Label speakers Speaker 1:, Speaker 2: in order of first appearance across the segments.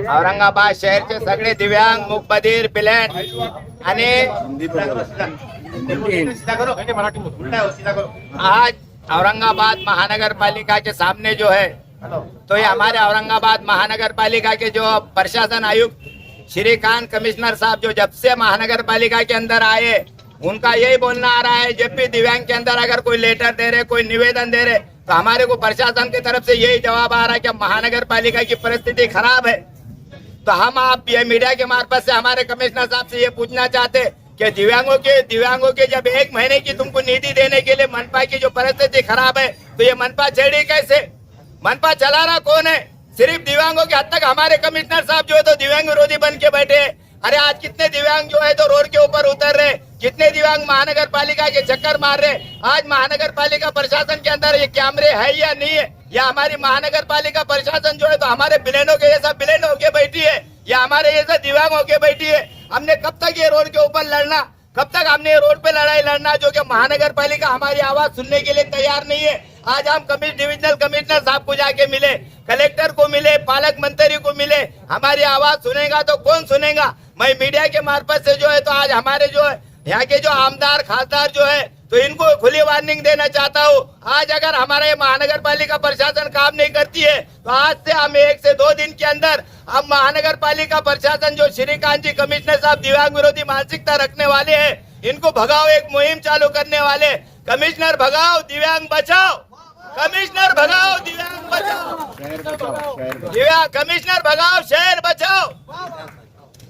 Speaker 1: औरंगाबाद शहरचे सगळे दिव्यांग, मूकबधीर, ब्लाइंड आणि आज औरंगाबाद महानगर पालिका के सामने जो है, तो ये हमारे औरंगाबाद महानगर पालिका के जो प्रशासन आयुक्त श्रीकांत कमिश्नर साहब जो जब से महानगर पालिका के अंदर आए, उनका यही बोलना आ रहा है, जब भी दिव्यांग के अंदर अगर कोई लेटर दे रहे, कोई निवेदन दे रहे, तो हमारे को प्रशासन की तरफ से यही जवाब आ रहा है कि महानगर पालिका की परिस्थिति खराब है। तो हम आप ये मीडिया के मार्फत से हमारे कमिश्नर साहब से ये पूछना चाहते कि दिव्यांगों के जब 1 महीने की तुमको निधि देने के लिए मनपा की जो परिस्थिति खराब है, तो ये मनपा चढ़ी कैसे? मनपा चला रहा कौन है? सिर्फ दिव्यांगों के हद तक हमारे कमिश्नर साहब जो है तो दिव्यांग विरोधी बन के बैठे हैं। अरे आज कितने दिव्यांग जो है तो रोड के ऊपर उतर रहे, कितने दिव्यांग महानगर पालिका के चक्कर मार रहे। आज महानगर पालिका प्रशासन के अंदर ये कैमरे है या नहीं है, या हमारी महानगर पालिका प्रशासन जो है तो हमारे बिलेनों के जैसा बिलेन होके बैठी है, या हमारे जैसा दिव्यांग होके बैठी है। हमने कब तक ये रोड के ऊपर लड़ना, कब तक हमने ये रोड पे लड़ाई लड़ना, जो कि महानगर पालिका हमारी आवाज सुनने के लिए तैयार नहीं है। आज हम डिविजनल कमिश्नर साहब को जाके मिले, कलेक्टर को मिले, पालक मंत्री को मिले, हमारी आवाज सुनेगा तो कौन सुनेगा? मैं मीडिया के मार्फत से जो है तो आज हमारे जो है यहाँ के जो आमदार खासदार जो है तो इनको खुली वार्निंग देना चाहता हूँ। आज अगर हमारा ये महानगर पालिका प्रशासन काम नहीं करती है, तो आज से हम 1 से 2 दिन के अंदर हम महानगर पालिका प्रशासन जो श्रीकांत जी कमिश्नर साहब दिव्यांग विरोधी मानसिकता रखने वाले हैं, इनको भगाओ, एक मुहिम चालू करने वाले। कमिश्नर भगाओ, दिव्यांग बचाओ। कमिश्नर भगाओ, दिव्यांग बचाओ। कमिश्नर भगाओ, शहर बचाओ।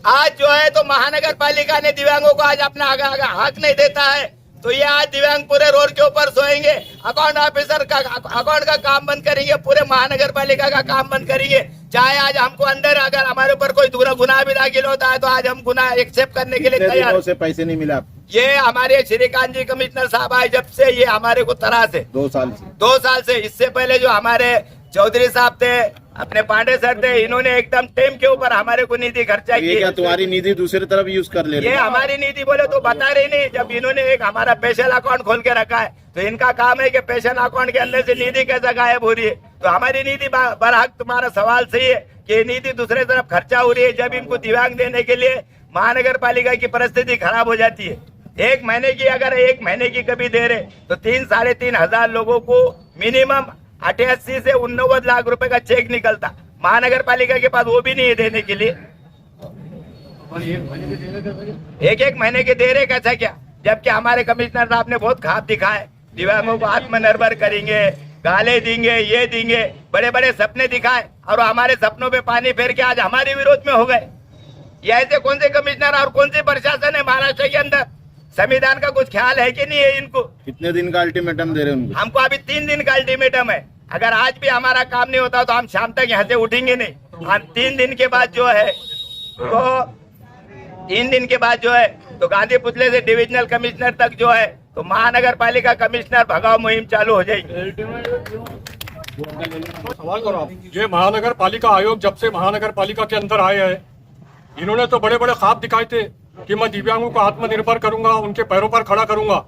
Speaker 1: आज जो है तो महानगर पालिका ने दिव्यांगों को आज अपना हक नहीं देता है, तो ये आज दिव्यांग पूरे रोड के ऊपर सोएंगे। अकाउंट ऑफिसर का अकाउंट का काम बंद करेंगे, पूरे महानगर पालिका का काम बंद करेंगे। चाहे आज हमको अंदर अगर हमारे ऊपर कोई गुनाह भी दाखिल होता है तो आज हम गुनाह एक्सेप्ट करने के लिए तैयार।
Speaker 2: से पैसे नहीं मिला?
Speaker 1: ये हमारे श्रीकांत जी कमिश्नर साहब आए जब से ये हमारे को त्रास है।
Speaker 2: 2 साल से। इससे
Speaker 1: पहले जो हमारे चौधरी साहब थे, अपने पांडे सर थे, इन्होंने एकदम टेम के ऊपर हमारे को निधि खर्चा की।
Speaker 2: क्या तुम्हारी निधि दूसरी तरफ यूज कर ले रहे?
Speaker 1: ये हमारी नीति बोले तो बता रही नहीं। जब इन्होंने एक हमारा स्पेशल अकाउंट खोल के रखा है, तो इनका काम है कि स्पेशल अकाउंट के अंदर से निधि कैसे गायब हो रही है। तो हमारी नीति बरहक तुम्हारा सवाल सही है कि नीति दूसरे तरफ खर्चा हो रही है। जब इनको दिव्यांग देने के लिए महानगर पालिका की परिस्थिति खराब हो जाती है। 1 महीने की अगर 1 महीने की कभी दे रहे तो 3-3.5 हजार लोगों को मिनिमम 88 से 89 लाख रुपए का चेक निकलता। महानगर पालिका के पास वो भी नहीं है देने के लिए। 1-1 महीने के दे रहे कैसा क्या? जबकि हमारे कमिश्नर साहब ने बहुत खाब दिखाए, दिव्यांगों को आत्मनिर्भर करेंगे, गाले देंगे, ये देंगे, बड़े बड़े सपने दिखाए, और हमारे सपनों पे पानी फेर के आज हमारे विरोध में हो गए। ये ऐसे कौन से कमिश्नर और कौन से प्रशासन है महाराष्ट्र के अंदर? संविधान का कुछ ख्याल है कि नहीं है इनको?
Speaker 2: कितने दिन का अल्टीमेटम दे रहे हैं उनको?
Speaker 1: हमको अभी 3 दिन का अल्टीमेटम है। अगर आज भी हमारा काम नहीं होता तो हम शाम तक यहाँ से उठेंगे नहीं। हम 3 दिन के बाद जो है तो 3 दिन के बाद जो है तो गांधी पुतले से डिविजनल कमिश्नर तक जो है तो महानगर पालिका कमिश्नर भगाओ मुहिम चालू हो जाएगी।
Speaker 3: सवाल करो आप। ये महानगर पालिका आयोग जब से महानगर पालिका के अंदर आए हैं, इन्होंने तो बड़े बड़े ख्वाब दिखाए थे कि मैं दिव्यांगों को आत्मनिर्भर करूंगा, उनके पैरों पर खड़ा करूंगा।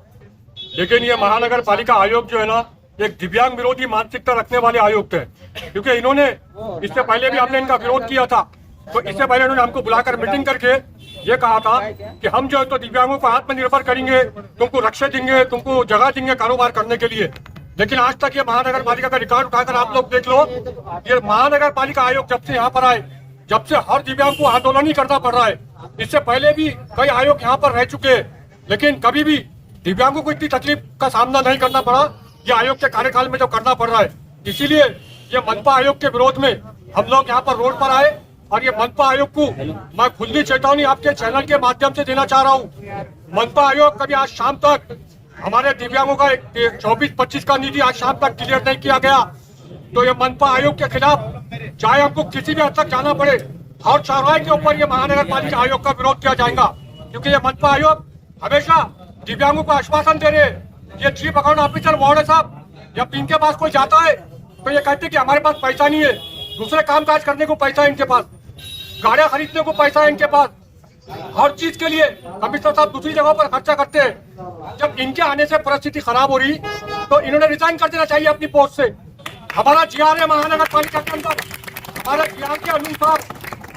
Speaker 3: लेकिन ये महानगर पालिका आयोग जो है ना, एक दिव्यांग विरोधी मानसिकता रखने वाले आयोग थे। क्योंकि इन्होंने इससे पहले भी हमने इनका विरोध किया था, तो इससे पहले इन्होंने हमको बुलाकर मीटिंग करके ये कहा था कि हम जो है तो दिव्यांगों को आत्मनिर्भर करेंगे, तुमको रक्षा देंगे, तुमको जगह देंगे कारोबार करने के लिए। लेकिन आज तक ये महानगर पालिका का रिकॉर्ड उठाकर आप लोग देख लो, ये महानगर पालिका आयोग जब से यहाँ पर आए, जब से हर दिव्यांग को आंदोलन ही करना पड़ रहा है। इससे पहले भी कई आयोग यहाँ पर रह चुके हैं, लेकिन कभी भी दिव्यांगों को इतनी तकलीफ का सामना नहीं करना पड़ा ये आयोग के कार्यकाल में जो करना पड़ रहा है। इसीलिए ये मनपा आयोग के विरोध में हम लोग यहाँ पर रोड पर आए, और ये मनपा आयोग को मैं खुली चेतावनी आपके चैनल के माध्यम से देना चाह रहा हूँ। मनपा आयोग कभी आज शाम तक हमारे दिव्यांगों का 24-25 का निधि आज शाम तक क्लियर नहीं किया गया, तो ये मनपा आयोग के खिलाफ चाहे हमको किसी भी हद तक जाना पड़े, और चौराहे के ऊपर ये महानगर पालिका आयोग का विरोध किया जाएगा। क्योंकि ये मनपा आयोग हमेशा दिव्यांगों को आश्वासन दे रहे हैं। ये चीफ अकाउंट ऑफिसर वार्ड साहब, जब इनके पास कोई जाता है तो ये कहते कि हमारे पास पैसा नहीं है, दूसरे काम काज करने को पैसा है इनके पास, गाड़ियां खरीदने को पैसा है इनके पास, हर चीज के लिए कमिश्नर साहब दूसरी जगह पर खर्चा करते हैं। जब इनके आने से परिस्थिति खराब हो रही तो इन्होंने रिजाइन कर देना चाहिए अपनी पोस्ट से। हमारा जीआर है महानगर पालिका के अंदर, हमारे ज्ञान के अनुसार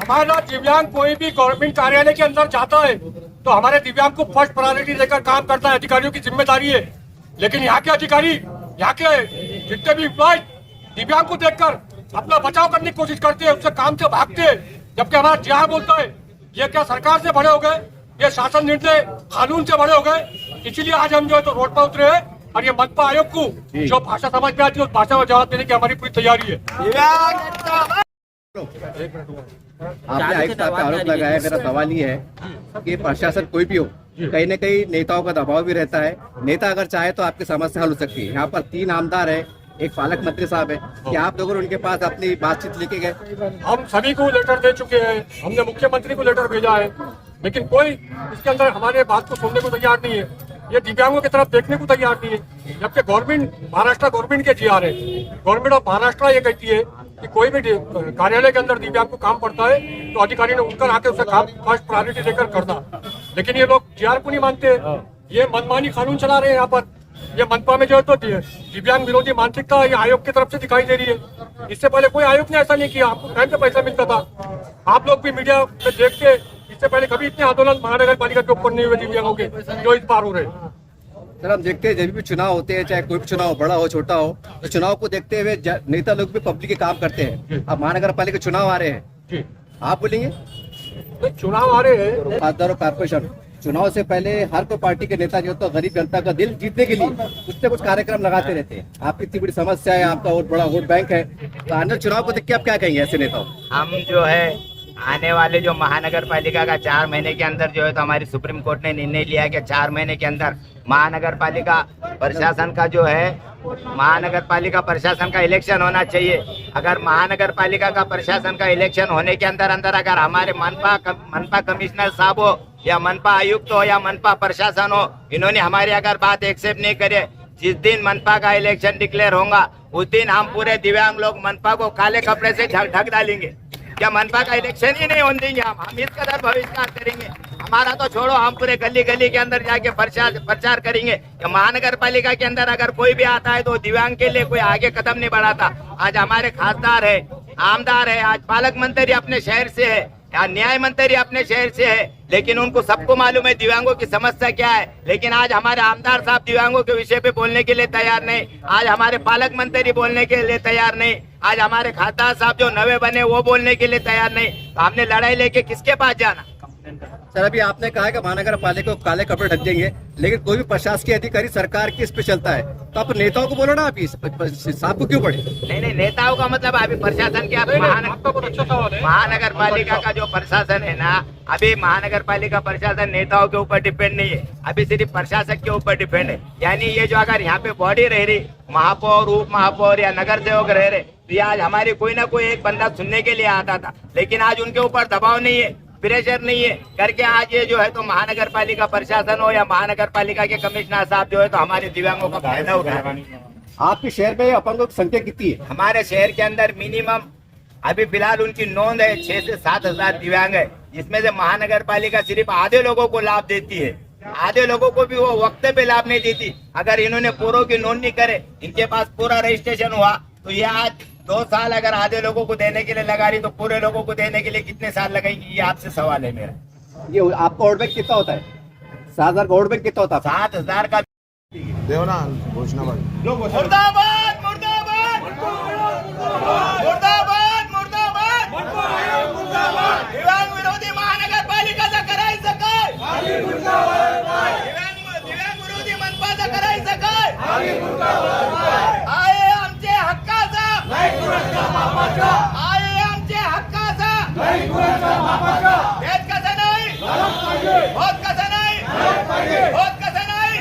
Speaker 3: हमारा दिव्यांग कोई भी गवर्नमेंट कार्यालय के अंदर जाता है तो हमारे दिव्यांग को फर्स्ट प्रायोरिटी देकर काम करता है, अधिकारियों की जिम्मेदारी है। लेकिन यहाँ के अधिकारी, यहाँ के जितने भी एम्प्लॉय दिव्यांग को देखकर अपना बचाव करने की कोशिश करते हैं, उससे काम से भागते हैं, जबकि हमारा जिया बोलता है ये क्या सरकार से बड़े हो गए, ये शासन निर्णय कानून से बड़े हो गए। इसीलिए आज हम जो है तो रोड पर उतरे हैं और ये मनपा आयोग को जो भाषा समझ में आती है उस भाषा में जवाब देने की हमारी पूरी तैयारी है।
Speaker 4: आपने आयुक्त साहब पे आरोप लगाया, मेरा सवाल ये है कि प्रशासन कोई भी हो, कहीं न कहीं नेताओं का दबाव भी रहता है। नेता अगर चाहे तो आपकी समस्या हल हो सकती है। यहाँ पर 3 आमदार है, एक पालक मंत्री साहब है, कि आप लोगों ने उनके पास अपनी बातचीत लेके गए?
Speaker 3: हम सभी को लेटर दे चुके हैं, हमने मुख्यमंत्री को लेटर भेजा है, लेकिन कोई इसके अंदर हमारे बात को सुनने को तैयार नहीं है। ये दिव्यांगों की तरफ देखने को तैयार नहीं है, जबकि गवर्नमेंट, महाराष्ट्र गवर्नमेंट के जीआर है, गवर्नमेंट ऑफ महाराष्ट्र ये कहती है कि कोई भी कार्यालय के अंदर दिव्यांग को काम पड़ता है तो अधिकारी ने उनकर आके उसे काम फर्स्ट प्रायोरिटी देकर करना। लेकिन ये लोग जीआर को नहीं मानते, ये मनमानी कानून चला रहे हैं। यहाँ पर ये मनपा में जो है तो दिव्यांग विरोधी मानसिकता ये आयोग की तरफ से दिखाई दे रही है। इससे पहले कोई आयोग ने ऐसा नहीं किया, आपको टाइम पे पैसा मिलता था। आप लोग भी मीडिया में देखते, इससे पहले कभी इतने आंदोलन महानगर पालिका के ऊपर नहीं हुए दिव्यांगों के जो इस बार हो रहे।
Speaker 4: सर, हम देखते हैं जब भी चुनाव होते हैं, चाहे कोई भी चुनाव बड़ा हो छोटा हो, तो चुनाव को देखते हुए नेता लोग भी पब्लिक के काम करते हैं। अब महानगर पालिका चुनाव आ रहे हैं, आप बोलेंगे?
Speaker 3: तो चुनाव आ रहे हैं,
Speaker 4: खासदार और कारपोरेशन चुनाव से पहले हर कोई पार्टी के नेता जो तो गरीब जनता का दिल जीतने के लिए कुछ न कुछ कार्यक्रम लगाते रहते हैं। आपकी इतनी बड़ी समस्या है, आपका बहुत बड़ा वोट बैंक है, तो आने चुनाव को देख के आप क्या कहेंगे ऐसे नेताओं?
Speaker 1: हम जो है आने वाले जो महानगर पालिका का 4 महीने के अंदर जो है तो हमारी सुप्रीम कोर्ट ने निर्णय लिया है कि 4 महीने के अंदर महानगर पालिका प्रशासन का जो है महानगर पालिका प्रशासन का इलेक्शन होना चाहिए। अगर महानगर पालिका का प्रशासन का इलेक्शन होने के अंदर अगर हमारे मनपा कमिश्नर साहब हो या मनपा आयुक्त हो या मनपा प्रशासन हो, इन्होंने हमारी अगर बात एक्सेप्ट नहीं करे, जिस दिन मनपा का इलेक्शन डिक्लेयर होगा उस दिन हम पूरे दिव्यांग लोग मनपा को काले कपड़े से ढक डालेंगे। क्या मनपा का इलेक्शन ही नहीं होने देंगे हम इस कदर बहिष्कार करेंगे। हमारा तो छोड़ो, हम पूरे गली गली के अंदर जाके प्रचार करेंगे कि महानगर पालिका के अंदर अगर कोई भी आता है तो दिव्यांग के लिए कोई आगे कदम नहीं बढ़ाता। आज हमारे खासदार है, आमदार है, आज पालक मंत्री अपने शहर से है, न्याय मंत्री अपने शहर से है, लेकिन उनको सबको मालूम है दिव्यांगों की समस्या क्या है। लेकिन आज हमारे आमदार साहब दिव्यांगों के विषय पे बोलने के लिए तैयार नहीं, आज हमारे पालक मंत्री बोलने के लिए तैयार नहीं, आज हमारे खासदार साहब जो नवे बने वो बोलने के लिए तैयार नहीं। तो हमने लड़ाई लेके किसके पास जाना?
Speaker 4: सर, अभी आपने कहा कि महानगर पालिका को काले कपड़े ढक देंगे, लेकिन कोई भी प्रशासकीय अधिकारी सरकार किस पे चलता है, तो आप नेताओं को बोलो ना, आप साहब को क्यों पड़े?
Speaker 1: नहीं, नेताओं का मतलब अभी प्रशासन क्या, महानगर पालिका का जो प्रशासन है ना, अभी महानगर पालिका प्रशासन नेताओं के ऊपर डिपेंड नहीं है, अभी सिर्फ प्रशासक के ऊपर डिपेंड है। यानी ये जो अगर यहाँ पे बॉडी रह रही, महापौर, उप महापौर या नगर सेवक रह रहे, तो आज हमारे कोई ना कोई एक बंदा सुनने के लिए आता था, लेकिन आज उनके ऊपर दबाव नहीं है, प्रेशर नहीं है करके आज ये जो है तो महानगर पालिका प्रशासन हो या महानगर पालिका के कमिश्नर साहब जो है तो हमारे दिव्यांगों का फायदा उठा रहे हैं।
Speaker 4: आपके शहर में अपंगों की संख्या कितनी है?
Speaker 1: हमारे शहर के अंदर मिनिमम अभी फिलहाल उनकी नोंद है 6 से 7 हजार दिव्यांग है, जिसमें से महानगर पालिका सिर्फ आधे लोगों को लाभ देती है, आधे लोगों को भी वो वक्त पे लाभ नहीं देती। अगर इन्होंने पूरों की नोंद नहीं करे, इनके पास पूरा रजिस्ट्रेशन हुआ, तो ये आज 2 साल अगर आधे लोगों को देने के लिए लगा रही, तो पूरे लोगों को देने के लिए कितने साल लगेगी, ये आपसे सवाल है मेरा।
Speaker 4: ये आपका वोट बैंक कितना होता है? 7,000 का वोट बैंक कितना होता है?
Speaker 1: 7,000 का
Speaker 2: देवना घोषणा
Speaker 1: मुर्दाबाद मुर्दाबाद मुर्दाबाद मुर्दाबाद दिव्यांग विरोधी महानगर पालिकाचा करायचं काय? दिव्यांग विरोधी मनपाचं करायचं काय? आहे आमचे हक्काचा, आहे आमचे हक्काचा, हेच कसं नाही, होत कसं नाही, होत कसं नाही,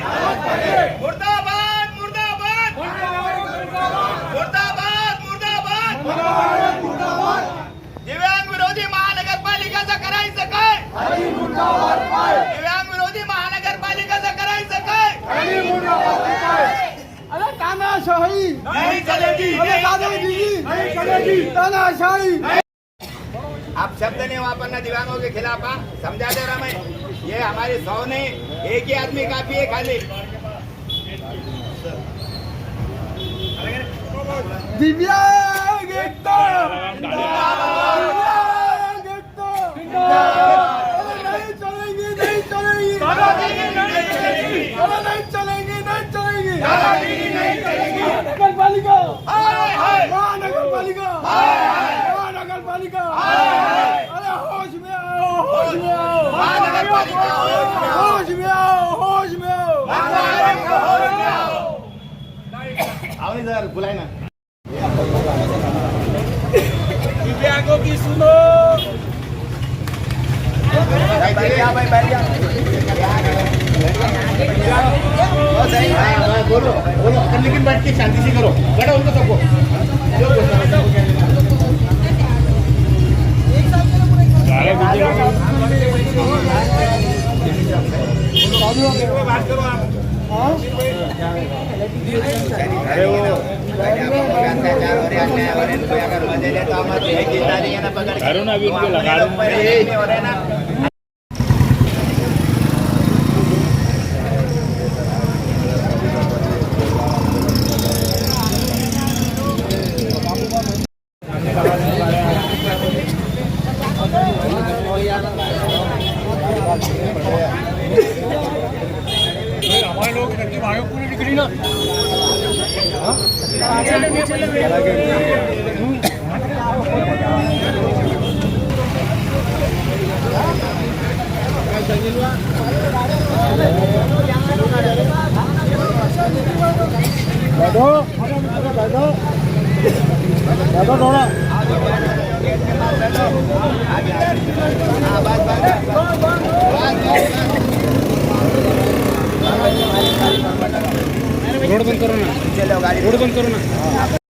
Speaker 1: मुर्दाबाद मुर्दाबाद मुर्दाबाद मुर्दाबाद दिव्यांग विरोधी महानगरपालिकाचं करायचं काय? दिव्यांग विरोधी महानगरपालिकाचं करायचं काय?
Speaker 5: अरे तानाशाही
Speaker 1: नहीं चलेगी,
Speaker 5: अरे दादागिरी नहीं चलेगी, तानाशाही।
Speaker 1: आप शब्द नहीं वापरना दिव्यांगों के खिलाफ, समझा दे रहा मैं। ये हमारे 100 नहीं, एक ही आदमी काफी है खाली।
Speaker 5: दिव्यांग एकता एकता अरे नहीं चलेगी नहीं चलेगी अरे नहीं चलेगी नहीं चलेगी नगर पालिका महानगर पालिका महानगर पालिका अरे होश में आओ होश में आओ होश में आओ होश में आओ दिव्यांगों की सुनो
Speaker 2: लेकिन बैठ के शांति से करो बैठो उनको सबको
Speaker 1: अरे वो अत्याचार हो रहा है और इनको अगर मजे ले तो हम जिम्मेदारी है ना पकड़ के ना अभी उनको लगा हो रहे ना
Speaker 3: हमारे लोग इलेक्टिव आयोग पूरी निकली ना
Speaker 1: रोड बंद करो ना